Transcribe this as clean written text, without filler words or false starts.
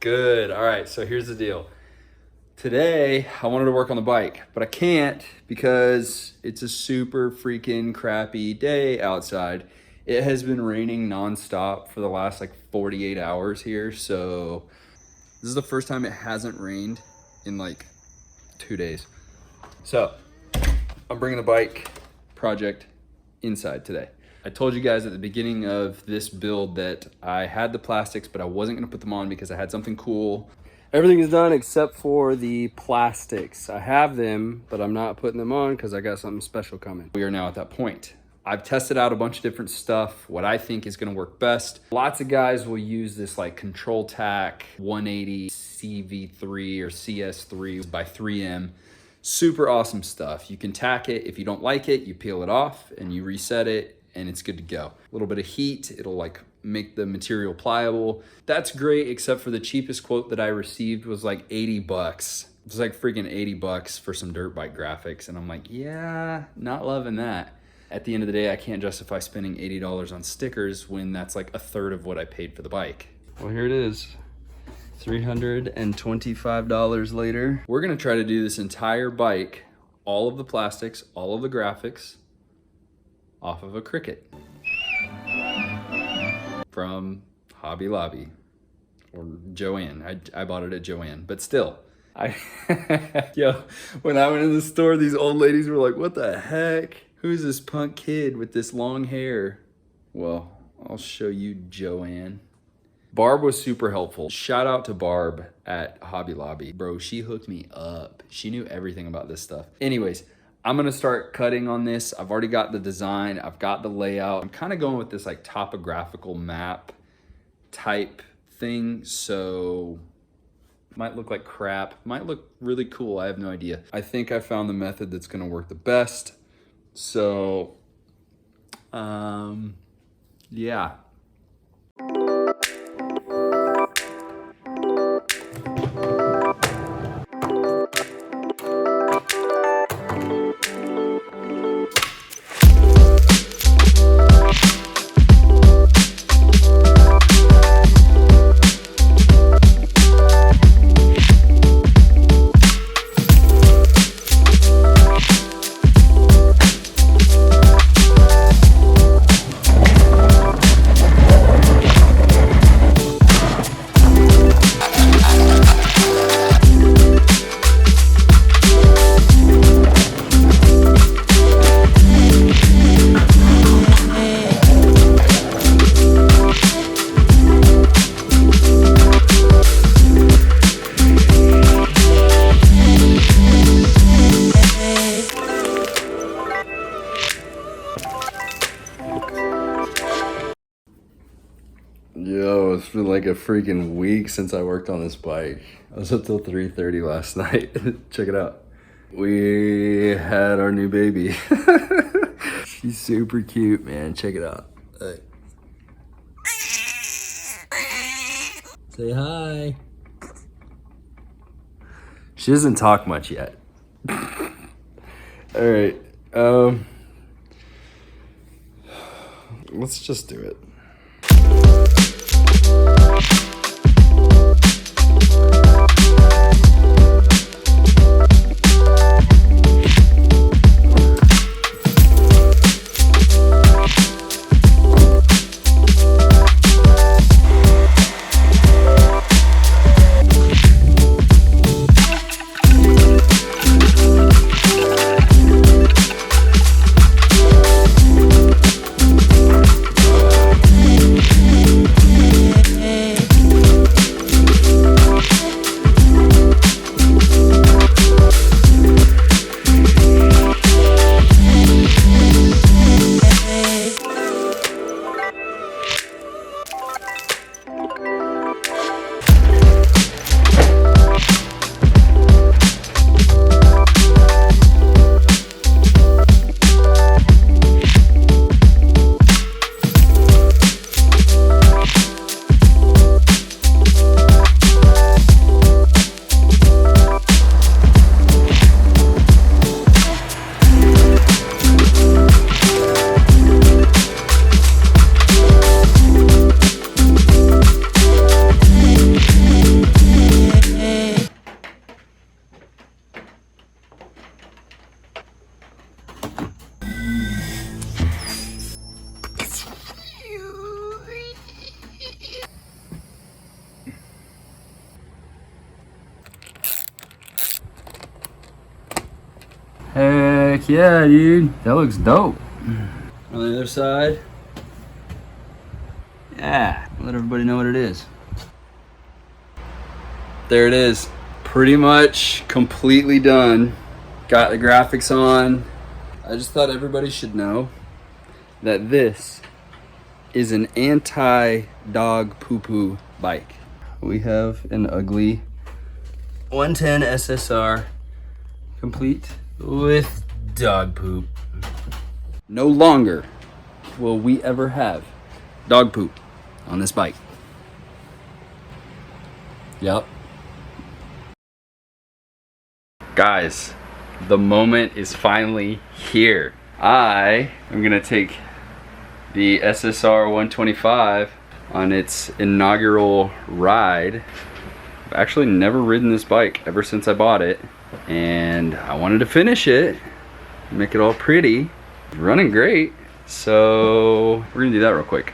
Good. All right, so here's the deal. Today, I wanted to work on the bike, but I can't because it's a super freaking crappy day outside. It has been raining nonstop for the last like 48 hours here, so this is the first time it hasn't rained in like 2 days. So I'm bringing the bike project inside today. I told you guys at the beginning of this build that I had the plastics, but I wasn't gonna put them on because I had something cool. Everything is done except for the plastics. I have them, but I'm not putting them on because I got something special coming. We are now at that point. I've tested out a bunch of different stuff, what I think is gonna work best. Lots of guys will use this like Control Tack 180 CV3 or CS3 by 3M. Super awesome stuff. You can tack it. If you don't like it, you peel it off and you reset it and it's good to go. A little bit of heat, it'll like make the material pliable. That's great, except for the cheapest quote that I received was like 80 bucks. It was like freaking 80 bucks for some dirt bike graphics. And I'm like, yeah, not loving that. At the end of the day, I can't justify spending $80 on stickers when that's like a third of what I paid for the bike. Well, here it is. $325 later. We're gonna try to do this entire bike, all of the plastics, all of the graphics, off of a Cricut from Hobby Lobby or Joann. I bought it at Joann, but still. Yo, when I went in the store, these old ladies were like, what the heck? Who's this punk kid with this long hair? Well, I'll show you Joann. Barb was super helpful. Shout out to Barb at Hobby Lobby. Bro, she hooked me up. She knew everything about this stuff. Anyways, I'm gonna start cutting on this. I've already got the design. I've got the layout. I'm kind of going with this like topographical map type thing. So might look like crap, might look really cool. I have no idea. I think I found the method that's gonna work the best. So, yeah. Yo, it's been like a freaking week since I worked on this bike. I was up till 3:30 last night. Check it out. We had our new baby. She's super cute, man. Check it out. Hey. Say hi. She doesn't talk much yet. All right. Let's just do it. Heck yeah, dude. That looks dope. On the other side. Yeah, let everybody know what it is. There it is. Pretty much completely done. Got the graphics on. I just thought everybody should know that this is an anti-dog poo-poo bike. We have an ugly 110 SSR complete with dog poop. No longer will we ever have dog poop on this bike. Yep. Guys, the moment is finally here. I am gonna take the SSR125 on its inaugural ride. I've actually never ridden this bike ever since I bought it, and I wanted to finish it, make it all pretty. It's running great, so we're gonna do that real quick.